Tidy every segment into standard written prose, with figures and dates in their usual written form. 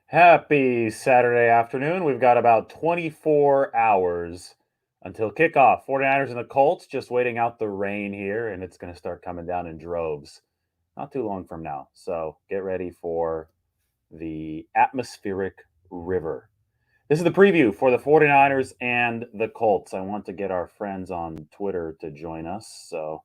Happy Saturday afternoon. We've got about 24 hours until kickoff. 49ers and the Colts just waiting out the rain here, and it's going to start coming down in droves not too long from now. So get ready for the atmospheric river. This is the preview for the 49ers and the Colts. I want to get our friends on Twitter to join us. So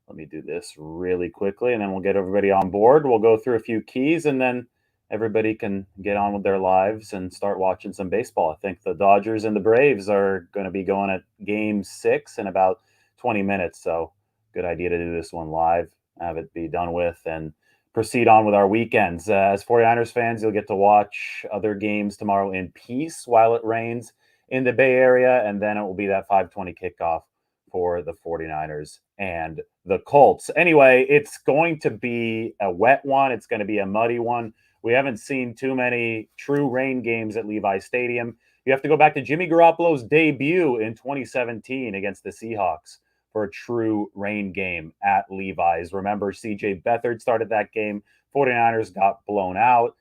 let me do this really quickly, and then we'll get everybody on board. We'll go through a few keys, and then everybody can get on with their lives and start watching some baseball. I think the Dodgers and the Braves are going to be going at game 6 in about 20 minutes. So, good idea to do this one live, have it be done with, and proceed on with our weekends. As 49ers fans, you'll get to watch other games tomorrow in peace while it rains in the Bay Area, and then it will be that 5:20 kickoff for the 49ers and the Colts. Anyway, it's going to be a wet one. It's going to be a muddy one. We haven't seen too many true rain games at Levi's Stadium. You have to go back to Jimmy Garoppolo's debut in 2017 against the Seahawks for a true rain game at Levi's. Remember, CJ Beathard started that game. 49ers got blown out.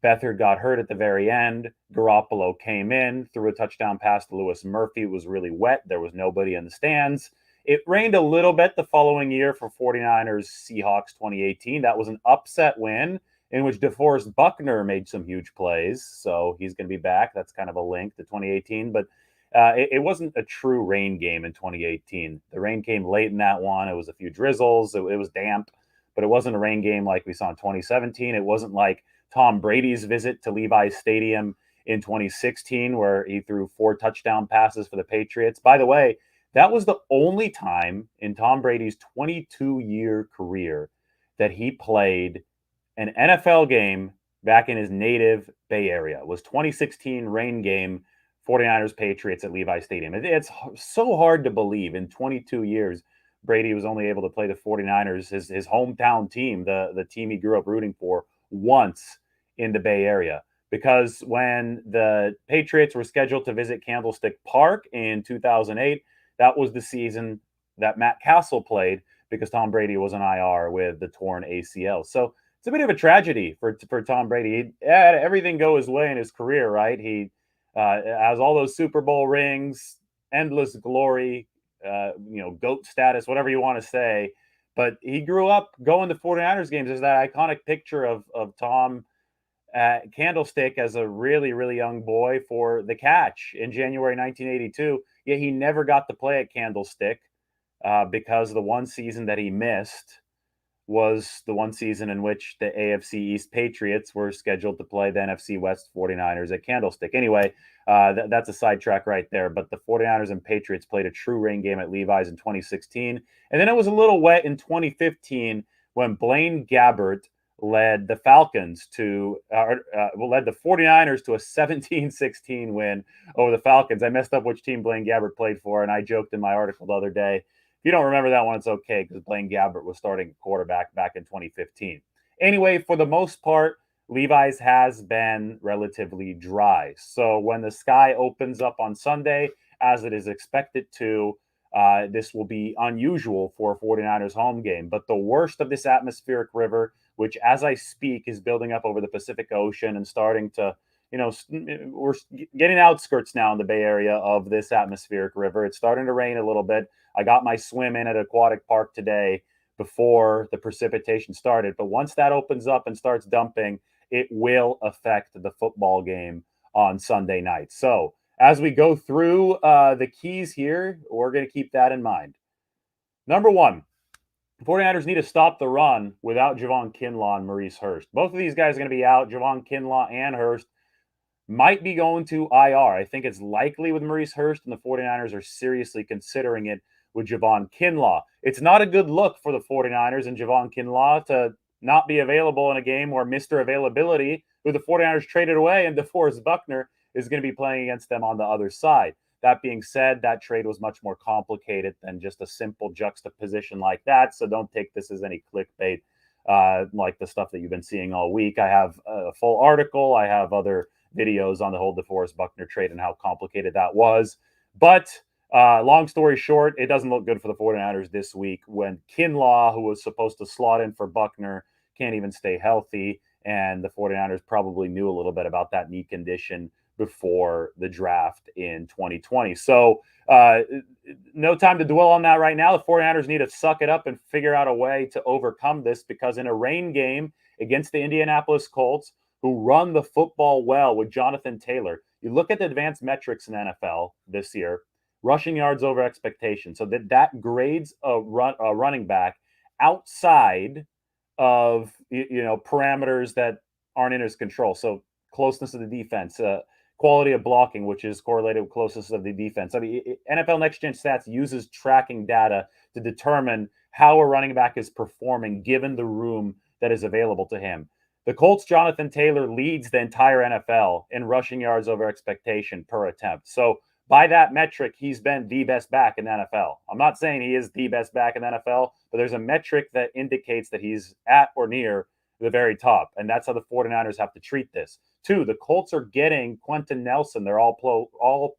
Beathard got hurt at the very end. Garoppolo came in, threw a touchdown pass to Lewis Murphy. It was really wet. There was nobody in the stands. It rained a little bit the following year for 49ers Seahawks 2018. That was an upset win in which DeForest Buckner made some huge plays. So he's going to be back. That's kind of a link to 2018. But it wasn't a true rain game in 2018. The rain came late in that one. It was a few drizzles. It was damp, but it wasn't a rain game like we saw in 2017. It wasn't like Tom Brady's visit to Levi's Stadium in 2016, where he threw 4 touchdown passes for the Patriots. By the way, that was the only time in Tom Brady's 22-year career that he played an NFL game back in his native Bay Area. It was 2016 rain game, 49ers Patriots at Levi's Stadium. It's so hard to believe in 22 years Brady was only able to play the 49ers, his hometown team, the team he grew up rooting for, once in the Bay Area. Because when the Patriots were scheduled to visit Candlestick Park in 2008, that was the season that Matt Castle played because Tom Brady was on IR with the torn ACL. So it's a bit of a tragedy for Tom Brady. He had everything go his way in his career, right? He has all those Super Bowl rings, endless glory, GOAT status, whatever you want to say. But he grew up going to 49ers games. There's that iconic picture of Tom at Candlestick as a really, really young boy for the Catch in January 1982. Yet he never got to play at Candlestick because the one season that he missed was the one season in which the AFC East Patriots were scheduled to play the NFC West 49ers at Candlestick. Anyway, that's a sidetrack right there. But the 49ers and Patriots played a true rain game at Levi's in 2016. And then it was a little wet in 2015 when Blaine Gabbert led the Falcons to led the 49ers to a 17-16 win over the Falcons. I messed up which team Blaine Gabbert played for, and I joked in my article the other day, if you don't remember that one, it's okay because Blaine Gabbert was starting quarterback back in 2015. Anyway, for the most part, Levi's has been relatively dry. So when the sky opens up on Sunday, as it is expected to, this will be unusual for a 49ers home game. But the worst of this atmospheric river, which as I speak is building up over the Pacific Ocean and starting to, we're getting outskirts now in the Bay Area of this atmospheric river. It's starting to rain a little bit. I got my swim in at Aquatic Park today before the precipitation started. But once that opens up and starts dumping, it will affect the football game on Sunday night. So as we go through the keys here, we're going to keep that in mind. Number one, the 49ers need to stop the run without Javon Kinlaw and Maurice Hurst. Both of these guys are going to be out. Javon Kinlaw and Hurst might be going to IR. I think it's likely with Maurice Hurst, and the 49ers are seriously considering it with Javon Kinlaw. It's not a good look for the 49ers and Javon Kinlaw to not be available in a game where Mr. Availability, who the 49ers traded away, and DeForest Buckner is going to be playing against them on the other side. That being said, that trade was much more complicated than just a simple juxtaposition like that. So don't take this as any clickbait like the stuff that you've been seeing all week. I have a full article. I have other videos on the whole DeForest Buckner trade and how complicated that was. But long story short, it doesn't look good for the 49ers this week when Kinlaw, who was supposed to slot in for Buckner, can't even stay healthy. And the 49ers probably knew a little bit about that knee condition before the draft in 2020. So, no time to dwell on that right now. The 49ers need to suck it up and figure out a way to overcome this, because in a rain game against the Indianapolis Colts, who run the football well with Jonathan Taylor, you look at the advanced metrics in the NFL this year, rushing yards over expectation. So that grades a running back outside of parameters that aren't in his control. So closeness of the defense, quality of blocking, which is correlated with closeness of the defense. I mean, NFL Next Gen Stats uses tracking data to determine how a running back is performing given the room that is available to him. The Colts' Jonathan Taylor leads the entire NFL in rushing yards over expectation per attempt. So by that metric, he's been the best back in the NFL. I'm not saying he is the best back in the NFL, but there's a metric that indicates that he's at or near the very top. And that's how the 49ers have to treat this. Two, the Colts are getting Quentin Nelson, their all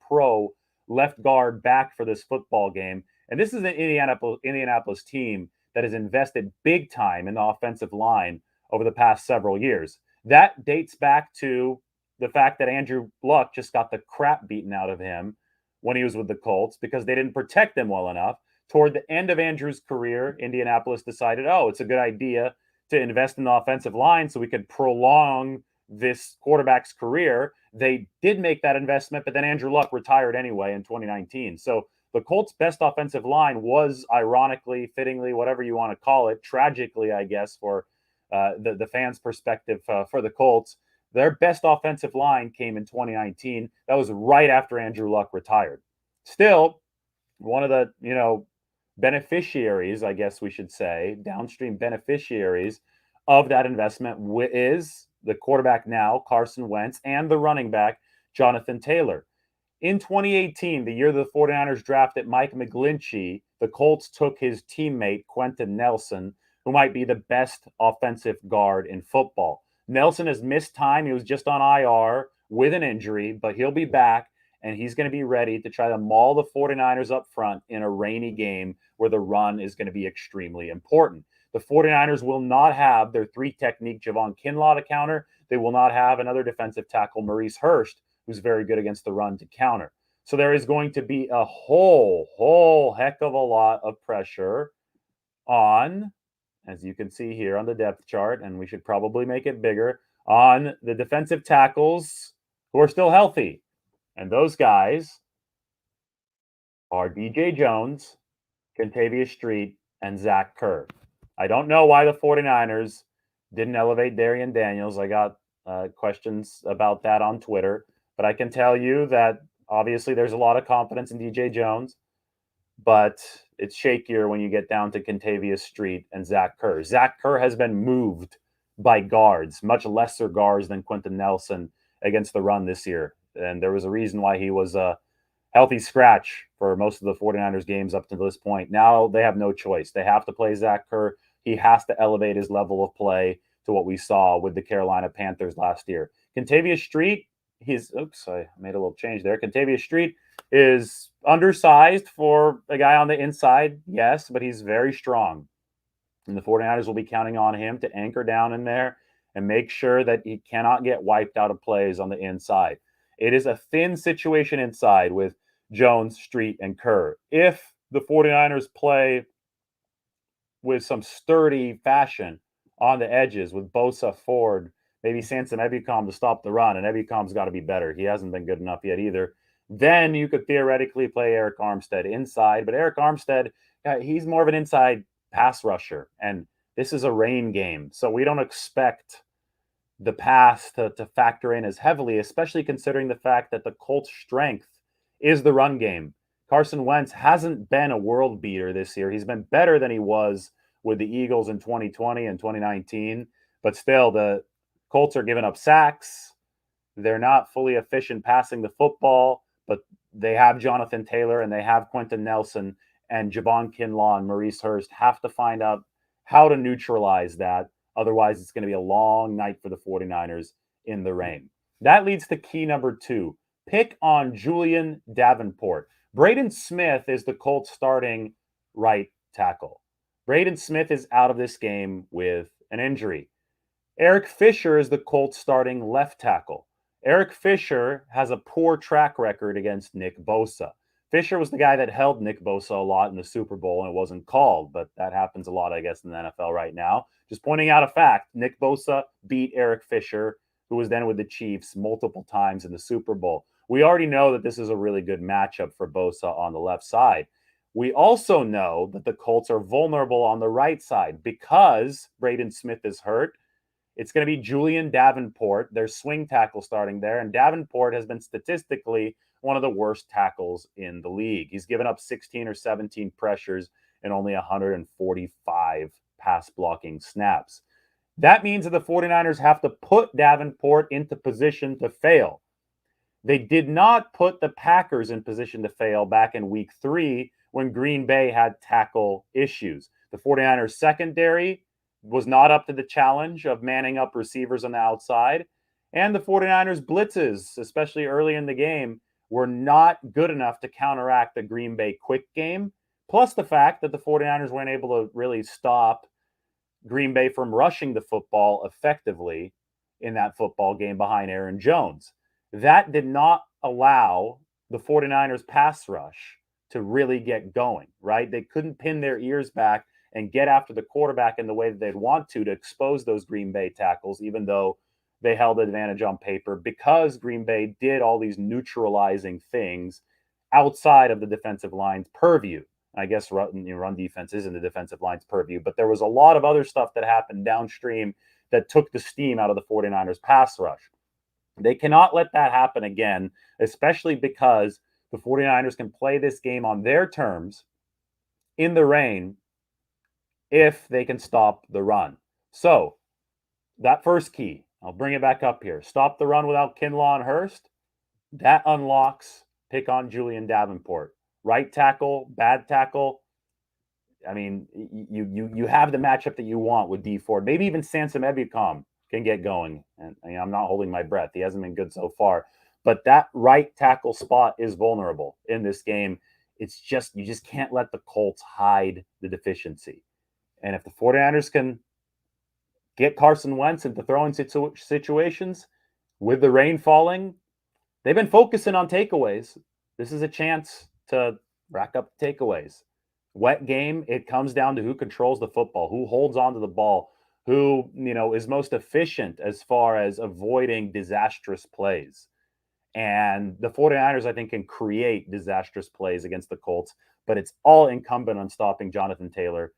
pro left guard, back for this football game. And this is an Indianapolis team that has invested big time in the offensive line over the past several years. That dates back to the fact that Andrew Luck just got the crap beaten out of him when he was with the Colts because they didn't protect him well enough. Toward the end of Andrew's career, Indianapolis decided, it's a good idea to invest in the offensive line so we could prolong this quarterback's career. They did make that investment, but then Andrew Luck retired anyway in 2019. So the Colts' best offensive line was, ironically, fittingly, whatever you want to call it, tragically, I guess, for the fans' perspective for the Colts, their best offensive line came in 2019. That was right after Andrew Luck retired. Still, one of the, beneficiaries, I guess we should say, downstream beneficiaries of that investment is the quarterback now, Carson Wentz, and the running back, Jonathan Taylor. In 2018, the year the 49ers drafted Mike McGlinchey, the Colts took his teammate, Quentin Nelson, who might be the best offensive guard in football. Nelson has missed time. He was just on IR with an injury, but he'll be back, and he's going to be ready to try to maul the 49ers up front in a rainy game where the run is going to be extremely important. The 49ers will not have their three technique Javon Kinlaw to counter. They will not have another defensive tackle, Maurice Hurst, who's very good against the run, to counter. So there is going to be a whole heck of a lot of pressure on, as you can see here on the depth chart, and we should probably make it bigger, on the defensive tackles who are still healthy. And those guys are DJ Jones, Kentavious Street, and Zach Kerr. I don't know why the 49ers didn't elevate Darian Daniels. I got questions about that on Twitter, but I can tell you that obviously there's a lot of confidence in DJ Jones, but it's shakier when you get down to Kentavious Street and Zach Kerr. Zach Kerr has been moved by guards, much lesser guards than Quentin Nelson against the run this year. And there was a reason why he was a healthy scratch for most of the 49ers games up to this point. Now they have no choice. They have to play Zach Kerr. He has to elevate his level of play to what we saw with the Carolina Panthers last year. Kentavious Street, I made a little change there. Kentavious Street is undersized for a guy on the inside, yes, but he's very strong. And the 49ers will be counting on him to anchor down in there and make sure that he cannot get wiped out of plays on the inside. It is a thin situation inside with Jones, Street, and Kerr. If the 49ers play with some sturdy fashion on the edges with Bosa, Ford, maybe Sanson Ebukam to stop the run, and Ebukam's got to be better. He hasn't been good enough yet either. Then you could theoretically play Eric Armstead inside, but Eric Armstead, he's more of an inside pass rusher, and this is a rain game, so we don't expect the pass to factor in as heavily, especially considering the fact that the Colts' strength is the run game. Carson Wentz hasn't been a world beater this year. He's been better than he was with the Eagles in 2020 and 2019, but still the Colts are giving up sacks. They're not fully efficient passing the football, but they have Jonathan Taylor and they have Quentin Nelson, and Javon Kinlaw and Maurice Hurst have to find out how to neutralize that. Otherwise, it's going to be a long night for the 49ers in the rain. That leads to key number 2. Pick on Julien Davenport. Braden Smith is the Colts starting right tackle. Braden Smith is out of this game with an injury. Eric Fisher is the Colts starting left tackle. Eric Fisher has a poor track record against Nick Bosa. Fisher was the guy that held Nick Bosa a lot in the Super Bowl and it wasn't called, but that happens a lot, I guess, in the NFL right now. Just pointing out a fact, Nick Bosa beat Eric Fisher, who was then with the Chiefs multiple times in the Super Bowl. We already know that this is a really good matchup for Bosa on the left side. We also know that the Colts are vulnerable on the right side because Braden Smith is hurt. It's going to be Julien Davenport, their swing tackle starting there. And Davenport has been statistically one of the worst tackles in the league. He's given up 16 or 17 pressures and only 145 pass blocking snaps. That means that the 49ers have to put Davenport into position to fail. They did not put the Packers in position to fail back in week 3 when Green Bay had tackle issues. The 49ers secondary was not up to the challenge of manning up receivers on the outside. And the 49ers blitzes, especially early in the game, were not good enough to counteract the Green Bay quick game. Plus the fact that the 49ers weren't able to really stop Green Bay from rushing the football effectively in that football game behind Aaron Jones. That did not allow the 49ers pass rush to really get going, right? They couldn't pin their ears back and get after the quarterback in the way that they'd want to expose those Green Bay tackles, even though they held advantage on paper because Green Bay did all these neutralizing things outside of the defensive line's purview. I guess run defense is in the defensive line's purview, but there was a lot of other stuff that happened downstream that took the steam out of the 49ers pass rush. They cannot let that happen again, especially because the 49ers can play this game on their terms in the rain if they can stop the run. So, that first key, I'll bring it back up here. Stop the run without Kinlaw and Hurst. That unlocks pick on Julien Davenport. Right tackle, bad tackle. I mean, you have the matchup that you want with D Ford. Maybe even Sansom Ebukam can get going. And I'm not holding my breath. He hasn't been good so far. But that right tackle spot is vulnerable in this game. It's just, you just can't let the Colts hide the deficiency. And if the 49ers can get Carson Wentz into throwing situations with the rain falling, they've been focusing on takeaways. This is a chance to rack up takeaways. Wet game, it comes down to who controls the football, who holds onto the ball, who, is most efficient as far as avoiding disastrous plays. And the 49ers, I think, can create disastrous plays against the Colts, but it's all incumbent on stopping Jonathan Taylor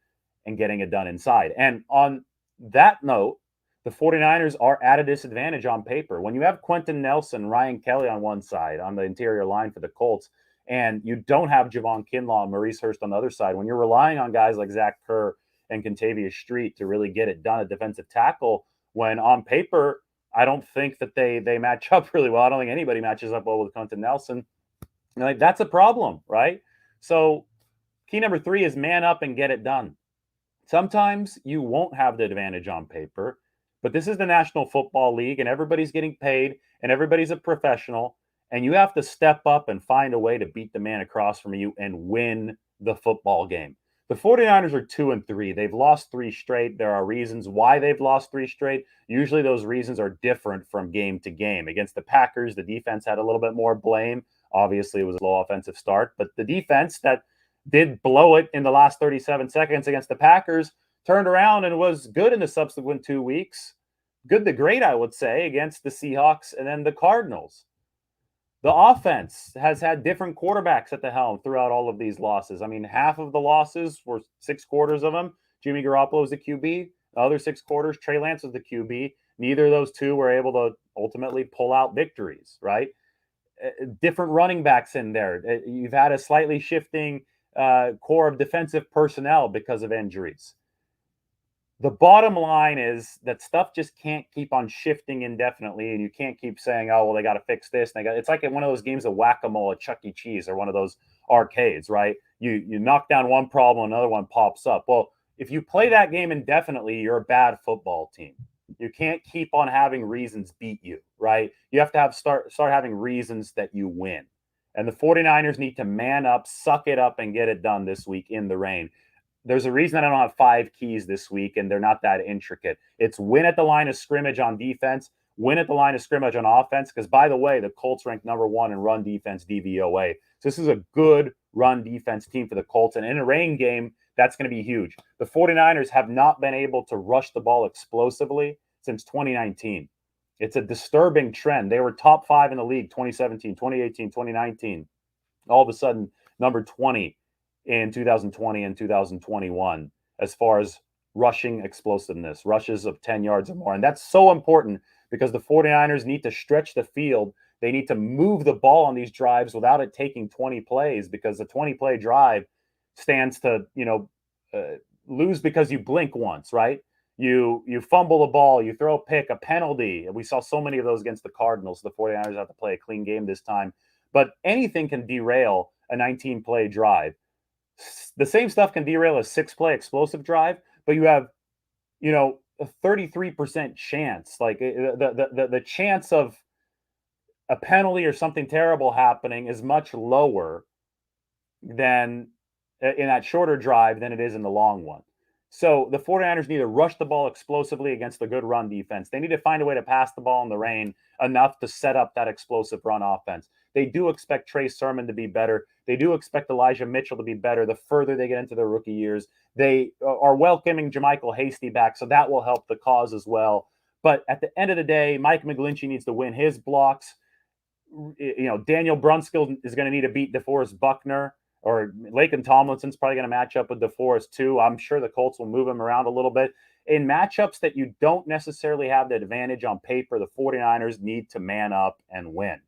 and getting it done inside. And on that note, the 49ers are at a disadvantage on paper. When you have Quentin Nelson, Ryan Kelly on one side on the interior line for the Colts, and you don't have Javon Kinlaw and Maurice Hurst on the other side, when you're relying on guys like Zach Kerr and Contavious Street to really get it done at defensive tackle, when on paper, I don't think that they match up really well. I don't think anybody matches up well with Quentin Nelson. Like, that's a problem, right? So key number 3 is man up and get it done. Sometimes you won't have the advantage on paper, but this is the National Football League and everybody's getting paid and everybody's a professional, and you have to step up and find a way to beat the man across from you and win the football game. The 49ers are 2-3. They've lost 3 straight. There are reasons why they've lost 3 straight. Usually those reasons are different from game to game. Against the Packers, the defense had a little bit more blame. Obviously, it was a low offensive start, but the defense that did blow it in the last 37 seconds against the Packers turned around and was good in the subsequent 2 weeks. Good to great, I would say, against the Seahawks and then the Cardinals. The offense has had different quarterbacks at the helm throughout all of these losses. I mean, half of the losses were 6 quarters of them. Jimmy Garoppolo was the QB. The other 6 quarters, Trey Lance was the QB. Neither of those two were able to ultimately pull out victories, right? Different running backs in there. You've had a slightly shifting core of defensive personnel because of injuries. The bottom line is that stuff just can't keep on shifting indefinitely, and you can't keep saying, "Oh, well, they got to fix this." And it's like one of those games of whack-a-mole at Chuck E. Cheese or one of those arcades, right? You knock down one problem, another one pops up. Well, if you play that game indefinitely, you're a bad football team. You can't keep on having reasons beat you, right? You have to start having reasons that you win. And the 49ers need to man up, suck it up, and get it done this week in the rain. there's a reason I don't have 5 keys this week, and they're not that intricate. It's win at the line of scrimmage on defense, win at the line of scrimmage on offense. Because, by the way, the Colts rank number 1 in run defense DVOA. So this is a good run defense team for the Colts. And in a rain game, that's going to be huge. The 49ers have not been able to rush the ball explosively since 2019. It's a disturbing trend. They were top 5 in the league 2017, 2018, 2019. All of a sudden, number 20 in 2020 and 2021 as far as rushing explosiveness, rushes of 10 yards or more. And that's so important because the 49ers need to stretch the field. They need to move the ball on these drives without it taking 20 plays, because the 20-play drive stands to, lose because you blink once, right? You fumble the ball, you throw a pick, a penalty. We saw so many of those against the Cardinals. The 49ers have to play a clean game this time. But anything can derail a 19-play drive. The same stuff can derail a 6-play explosive drive, but you have, a 33% chance. Like the chance of a penalty or something terrible happening is much lower than in that shorter drive than it is in the long one. So the 49ers need to rush the ball explosively against a good run defense. They need to find a way to pass the ball in the rain enough to set up that explosive run offense. They do expect Trey Sermon to be better. They do expect Elijah Mitchell to be better the further they get into their rookie years. They are welcoming JaMychal Hasty back, so that will help the cause as well. But at the end of the day, Mike McGlinchey needs to win his blocks. Daniel Brunskill is going to need to beat DeForest Buckner, or Laken Tomlinson's probably going to match up with DeForest too. I'm sure the Colts will move him around a little bit. In matchups that you don't necessarily have the advantage on paper, the 49ers need to man up and win.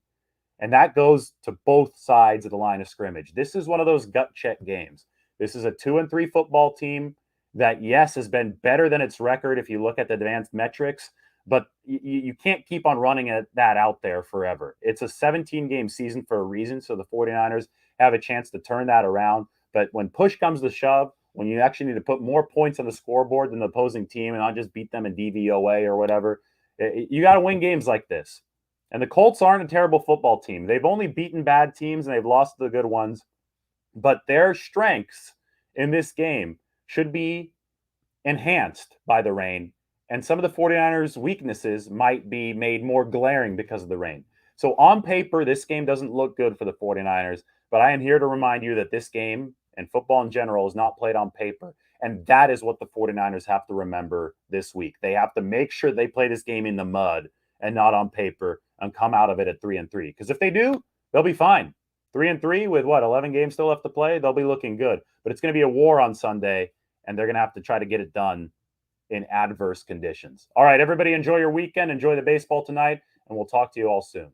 And that goes to both sides of the line of scrimmage. This is one of those gut check games. This is a 2-3 football team that, yes, has been better than its record if you look at the advanced metrics, but you can't keep on running that out there forever. It's a 17-game season for a reason, so the 49ers have a chance to turn that around. But when push comes to shove, when you actually need to put more points on the scoreboard than the opposing team and not just beat them in DVOA or whatever, you got to win games like this. And the Colts aren't a terrible football team. They've only beaten bad teams and they've lost the good ones. But their strengths in this game should be enhanced by the rain. And some of the 49ers' weaknesses might be made more glaring because of the rain. So on paper, this game doesn't look good for the 49ers. But I am here to remind you that this game and football in general is not played on paper. And that is what the 49ers have to remember this week. They have to make sure they play this game in the mud and not on paper and come out of it at 3-3. Because if they do, they'll be fine. 3-3 with 11 games still left to play, they'll be looking good. But it's going to be a war on Sunday, and they're going to have to try to get it done in adverse conditions. All right, everybody, enjoy your weekend. Enjoy the baseball tonight, and we'll talk to you all soon.